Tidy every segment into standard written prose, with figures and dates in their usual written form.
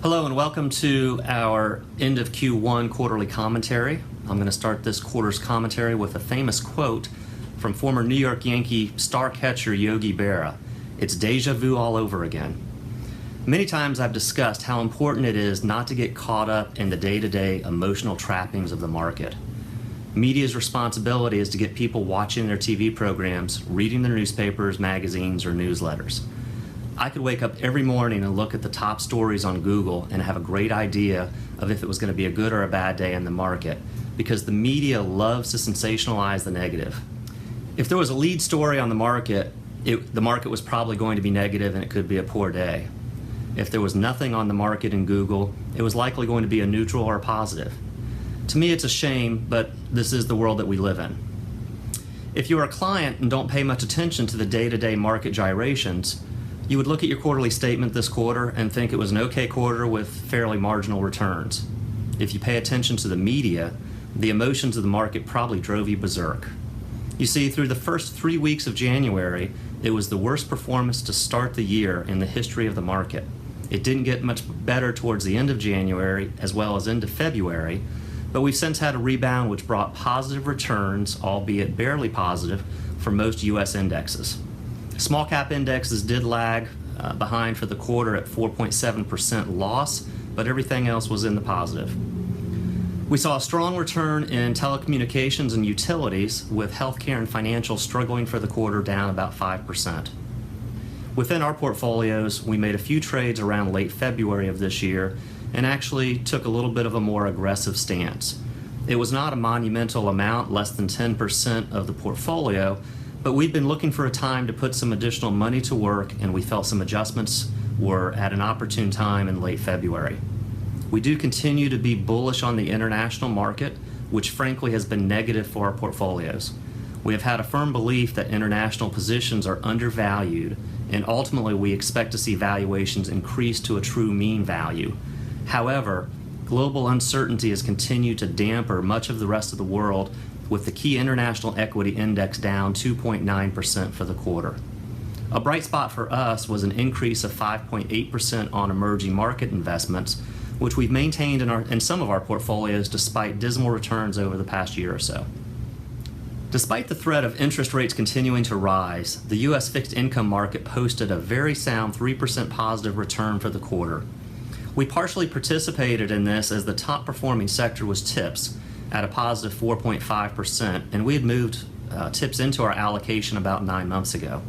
Hello and welcome to our end of Q1 quarterly commentary. I'm going to start this quarter's commentary with a famous quote from former New York Yankee star catcher Yogi Berra. It's deja vu all over again. Many times I've discussed how important it is not to get caught up in the day-to-day emotional trappings of the market. Media's responsibility is to get people watching their TV programs, reading their newspapers, magazines, or newsletters. I could wake up every morning and look at the top stories on Google and have a great idea of if it was going to be a good or a bad day in the market, because the media loves to sensationalize the negative. If there was a lead story on the market, the market was probably going to be negative and it could be a poor day. If there was nothing on the market in Google, it was likely going to be a neutral or a positive. To me, it's a shame, but this is the world that we live in. If you're a client and don't pay much attention to the day-to-day market gyrations, you would look at your quarterly statement this quarter and think it was an okay quarter with fairly marginal returns. If you pay attention to the media, the emotions of the market probably drove you berserk. You see, through the first 3 weeks of January, it was the worst performance to start the year in the history of the market. It didn't get much better towards the end of January as well as into February, but we've since had a rebound which brought positive returns, albeit barely positive, for most U.S. indexes. Small cap indexes did lag behind for the quarter at 4.7% loss, but everything else was in the positive. We saw a strong return in telecommunications and utilities, with healthcare and financial struggling for the quarter, down about 5%. Within our portfolios, we made a few trades around late February of this year and actually took a little bit of a more aggressive stance. It was not a monumental amount, less than 10% of the portfolio, but we've been looking for a time to put some additional money to work, and we felt some adjustments were at an opportune time in late February. We do continue to be bullish on the international market, which frankly has been negative for our portfolios. We have had a firm belief that international positions are undervalued, and ultimately we expect to see valuations increase to a true mean value. However, global uncertainty has continued to damper much of the rest of the world, with the key international equity index down 2.9% for the quarter. A bright spot for us was an increase of 5.8% on emerging market investments, which we've maintained in some of our portfolios despite dismal returns over the past year or so. Despite the threat of interest rates continuing to rise, the U.S. fixed income market posted a very sound 3% positive return for the quarter. We partially participated in this as the top performing sector was TIPS, at a positive 4.5%, and we had moved TIPS into our allocation about 9 months ago.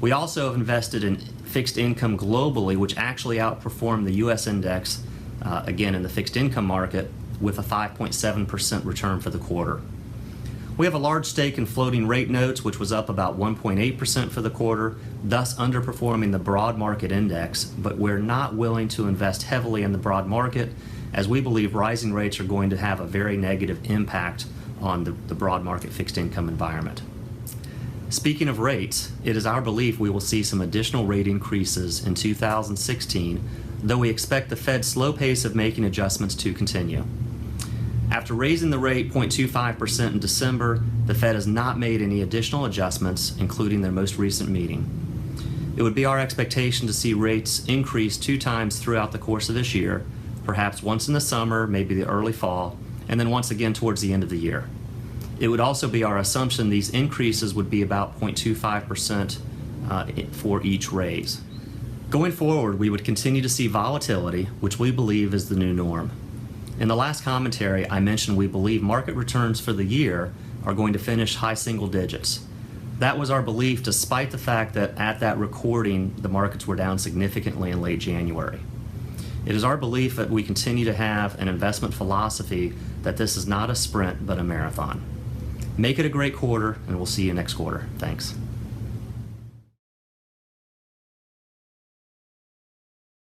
We also have invested in fixed income globally, which actually outperformed the U.S. index, again in the fixed income market, with a 5.7% return for the quarter. We have a large stake in floating rate notes, which was up about 1.8% for the quarter, thus underperforming the broad market index, but we're not willing to invest heavily in the broad market, as we believe rising rates are going to have a very negative impact on the broad market fixed income environment. Speaking of rates, it is our belief we will see some additional rate increases in 2016, though we expect the Fed's slow pace of making adjustments to continue. After raising the rate 0.25% in December, the Fed has not made any additional adjustments, including their most recent meeting. It would be our expectation to see rates increase 2 times throughout the course of this year, perhaps once in the summer, maybe the early fall, and then once again towards the end of the year. It would also be our assumption these increases would be about 0.25% for each raise. Going forward, we would continue to see volatility, which we believe is the new norm. In the last commentary, I mentioned we believe market returns for the year are going to finish high single digits. That was our belief despite the fact that at that recording, the markets were down significantly in late January. It is our belief that we continue to have an investment philosophy that this is not a sprint but a marathon. Make it a great quarter, and we'll see you next quarter. Thanks.